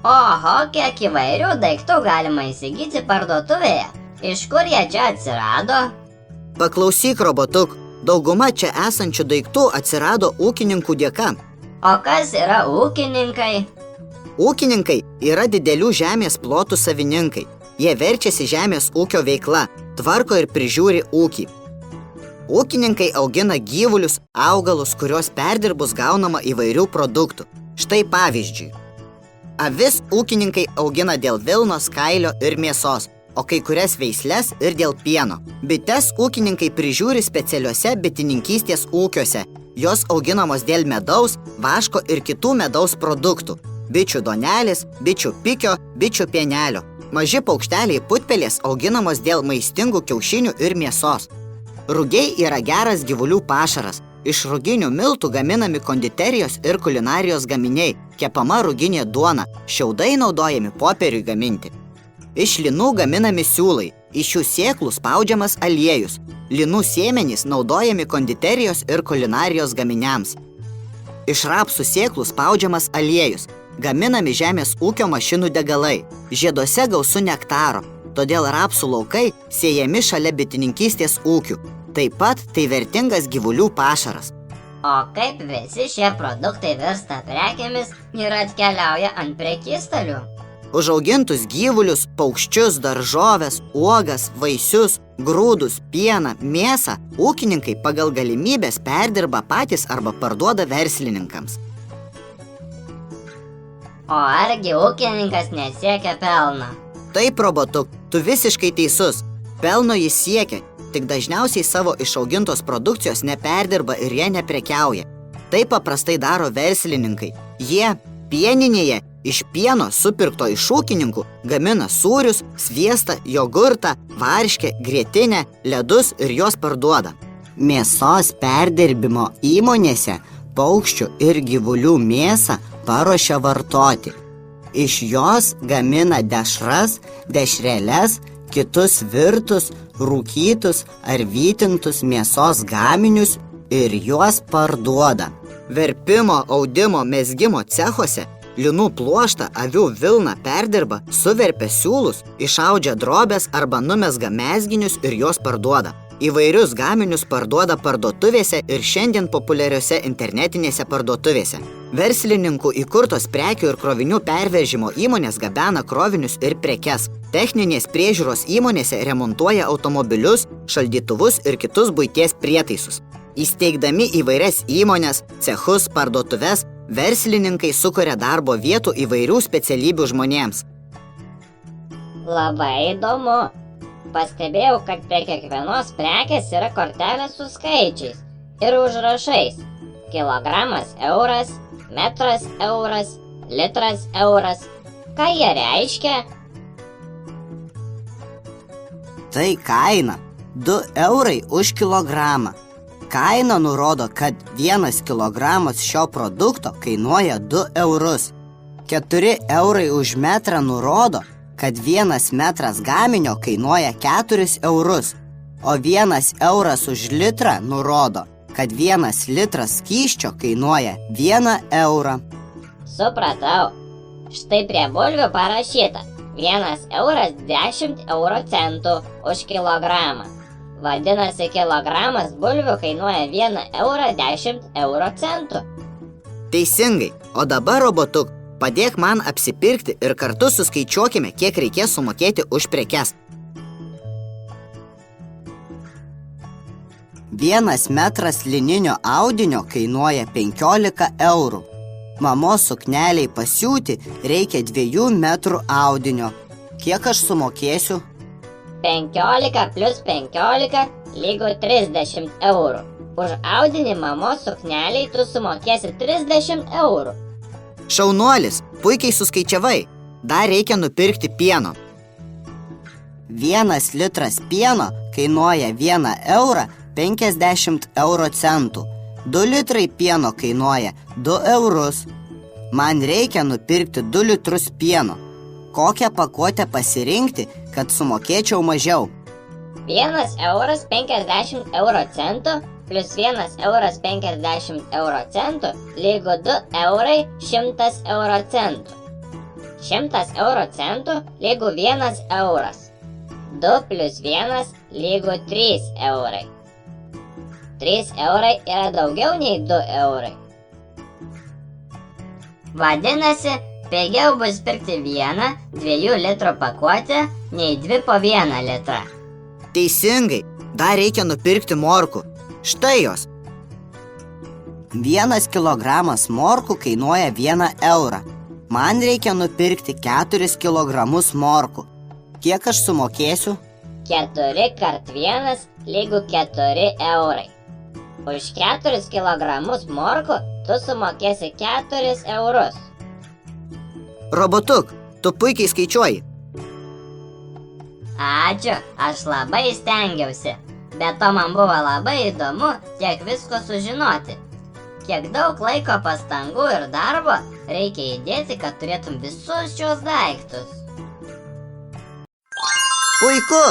Oho, kiek įvairių daiktų galima įsigyti parduotuvėje. Iš kur jie čia atsirado? Paklausyk, robotuk, dauguma čia esančių daiktų atsirado ūkininkų dėka. O kas yra ūkininkai? Ūkininkai yra didelių žemės plotų savininkai. Jie verčiasi žemės ūkio veikla, tvarko ir prižiūri ūkį. Ūkininkai augina gyvulius, augalus, kurios perdirbus gaunama įvairių produktų. Štai pavyzdžiui. Avis ūkininkai augina dėl vilnos, kailio ir mėsos, o kai kurias veisles ir dėl pieno. Bites ūkininkai prižiūri specialiuose bitininkystės ūkiuose. Jos auginamos dėl medaus, vaško ir kitų medaus produktų. Bičių duonelės, bičių pikio, bičių pienelio. Maži paukšteliai putpelės auginamos dėl maistingų kiaušinių ir mėsos. Rugiai yra geras gyvulių pašaras. Iš ruginių miltų gaminami konditerijos ir kulinarijos gaminiai, kepama ruginė duona, šiaudai naudojami popieriui gaminti. Iš linų gaminami siūlai, iš jų sėklų spaudžiamas aliejus. Linų sėmenys naudojami konditerijos ir kulinarijos gaminiams. Iš rapsų sėklų spaudžiamas aliejus, gaminami žemės ūkio mašinų degalai. Žieduose gausu nektaro, todėl rapsų laukai siejami šalia bitininkystės ūkių. Taip pat tai vertingas gyvulių pašaras. O kaip visi šie produktai virsta prekėmis ir atkeliauja ant prekystalių? Užaugintus gyvulius, paukščius, daržoves, uogas, vaisius, grūdus, pieną, mėsą ūkininkai pagal galimybės perdirba patys arba parduoda verslininkams. O argi ūkininkas nesiekia pelno? Taip, robotuk, tu visiškai teisus. Pelno jis siekia, tik dažniausiai savo išaugintos produkcijos neperdirba ir jie neprekiauja. Tai paprastai daro verslininkai. Jie pieninėje iš pieno supirkto iš ūkininkų gamina sūrius, sviestą, jogurtą, varškę, grietinę, ledus ir juos parduoda. Mėsos perdirbimo įmonėse paukščių ir gyvulių mėsą paruošia vartoti. Iš jos gamina dešras, dešreles, kitus virtus, rūkytus ar vytintus mėsos gaminius ir juos parduoda. Verpimo, audimo, mezgimo cechuose linų pluoštą, avių vilną perdirba, suverpia siūlus, išaudžia drobes arba numezga mezginius ir juos parduoda. Įvairius gaminius parduoda parduotuvėse ir šiandien populiariose internetinėse parduotuvėse. Verslininkų įkurtos prekių ir krovinių pervežimo įmonės gabena krovinius ir prekes. Techninės priežiūros įmonėse remontuoja automobilius, šaldytuvus ir kitus buities prietaisus. Įsteigdami įvairias įmonės, cechus, parduotuves, verslininkai sukuria darbo vietų įvairių specialybių žmonėms. Labai įdomu. Pastebėjau, kad prie kiekvienos prekės yra kortelė su skaičiais ir užrašais. Kilogramas euras, metras euras, litras euras. Ką jie reiškia? Tai kaina. 2 eurai už kilogramą. Kaina nurodo, kad 1 kilogramas šio produkto kainuoja 2 eurus. 4 eurai už metrą nurodo, kad 1 metras gaminio kainuoja 4 eurus, o 1 euras už litrą nurodo, kad 1 litras skysčio kainuoja 1 eurą. Supratau. Štai prie bulvių parašyta 1 euras 10 euro centų už kilogramą. Vadinasi, kilogramas bulvių kainuoja 1 eurą 10 euro centų. Teisingai, o dabar, robotuk, padėk man apsipirkti ir kartu suskaičiuokime, kiek reikės sumokėti už prekes. 1 metras lininio audinio kainuoja 15 eurų. Mamos sukneliai pasiūti reikia 2 metrų audinio. Kiek aš sumokėsiu? 15 plus 15 lygu 30 eurų. Už audinį mamos sukneliai tu sumokėsi 30 eurų. Šaunuolis, puikiai suskaičiavai. Dar reikia nupirkti pieno. 1 litras pieno kainuoja 1 eurą 50 euro centų. 2 litrai pieno kainuoja 2 eurus. Man reikia nupirkti 2 litrus pieno. Kokią pakuotę pasirinkti, kad sumokėčiau mažiau? 1 euras 50 euro centų plus 1 euras 50 euro centų lygu 2 eurai 100 euro centų. 100 euro centų lygu 1 euras. 2 plus 1 lygu 3 eurai. 3 eurai yra daugiau nei 2 eurai. Vadinasi, pigiau bus pirkti 1-2 litrų pakuotę nei 2 po 1 litrą. Teisingai, dar reikia nupirkti morkų. Štai jos. 1 kilogramas morkų kainuoja 1 eurą. Man reikia nupirkti 4 kilogramus morkų. Kiek aš sumokėsiu? 4 kart 1 lygu 4 eurai. Už 4 kilogramus morkų tu sumokėsi 4 eurus. Robotuk, tu puikiai skaičiuoji. Ačiū, aš labai stengiausi. Bet to man buvo labai įdomu tiek visko sužinoti. Kiek daug laiko, pastangų ir darbo reikia įdėti, kad turėtum visus šios daiktus. Puiku!